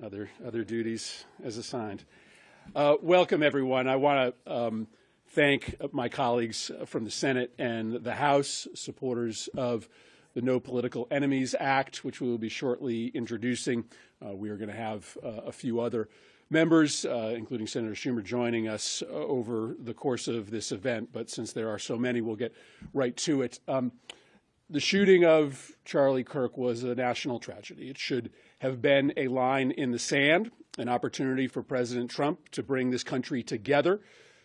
other duties as assigned. Welcome, everyone. I want to thank my colleagues from the Senate and the House, supporters of the No Political Enemies Act, which we will be shortly introducing. We are going to have a few other members, including Senator Schumer, joining us over the course of this event. But since there are so many, we'll get right to it. The shooting of Charlie Kirk was a national tragedy. It should have been a line in the sand, an opportunity for President Trump to bring this country together,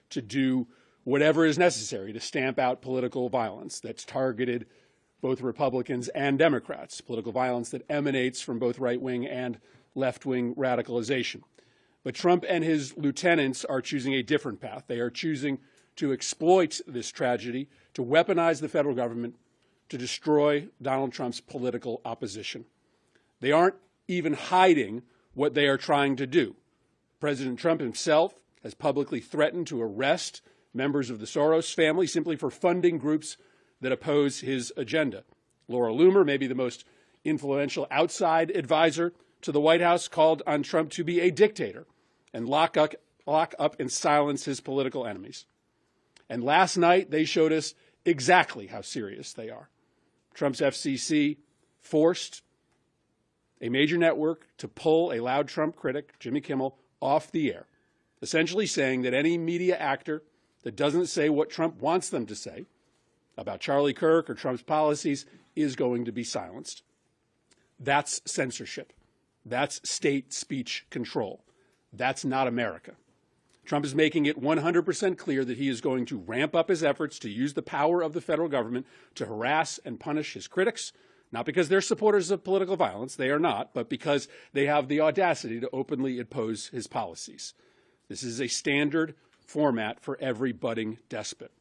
to do whatever is necessary to stamp out political violence that's targeted both Republicans and Democrats, political violence that emanates from both right-wing and left-wing radicalization. But Trump and his lieutenants are choosing a different path. They are choosing to exploit this tragedy, to weaponize the federal government, to destroy Donald Trump's political opposition. They aren't even hiding what they are trying to do. President Trump himself has publicly threatened to arrest members of the Soros family simply for funding groups that oppose his agenda. Laura Loomer, maybe the most influential outside advisor to the White House, called on Trump to be a dictator and lock up and silence his political enemies. And last night, they showed us exactly how serious they are. Trump's FCC forced a major network to pull a loud Trump critic, Jimmy Kimmel, off the air, essentially saying that any media actor that doesn't say what Trump wants them to say about Charlie Kirk or Trump's policies is going to be silenced. That's censorship. That's state speech control. That's not America. Trump is making it 100% clear that he is going to ramp up his efforts to use the power of the federal government to harass and punish his critics, not because they're supporters of political violence, they are not, but because they have the audacity to openly oppose his policies. This is a standard format for every budding despot.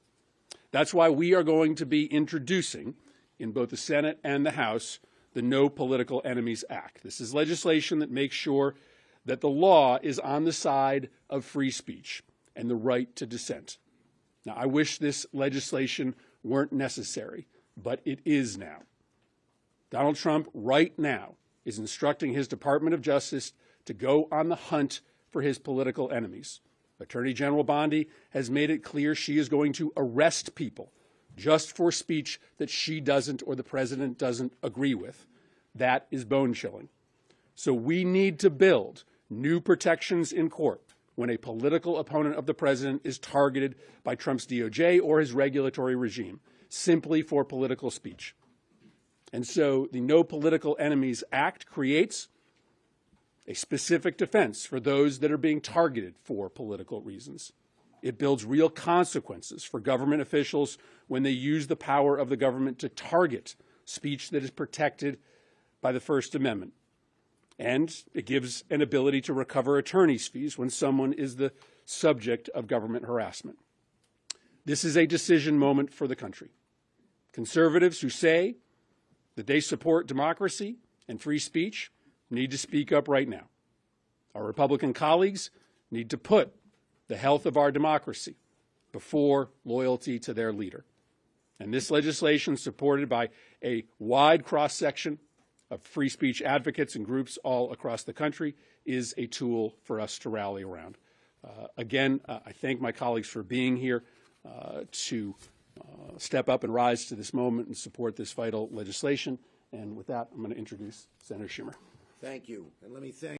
That's why we are going to be introducing, in both the Senate and the House, the No Political Enemies Act. This is legislation that makes sure that the law is on the side of free speech and the right to dissent. Now, I wish this legislation weren't necessary, but it is now. Donald Trump right now is instructing his Department of Justice to go on the hunt for his political enemies. Attorney General Bondi has made it clear she is going to arrest people just for speech that she doesn't or the president doesn't agree with. That is bone-chilling. So we need to build new protections in court when a political opponent of the president is targeted by Trump's DOJ or his regulatory regime, simply for political speech. And so the No Political Enemies Act creates a specific defense for those that are being targeted for political reasons. It builds real consequences for government officials when they use the power of the government to target speech that is protected by the First Amendment. And it gives an ability to recover attorney's fees when someone is the subject of government harassment. This is a decision moment for the country. Conservatives who say that they support democracy and free speech need to speak up right now. Our Republican colleagues need to put the health of our democracy before loyalty to their leader. And this legislation, supported by a wide cross-section of free speech advocates and groups all across the country, is a tool for us to rally around. Again, I thank my colleagues for being here to step up and rise to this moment and support this vital legislation. And with that, I'm going to introduce Senator Schumer. Thank you. And let me thank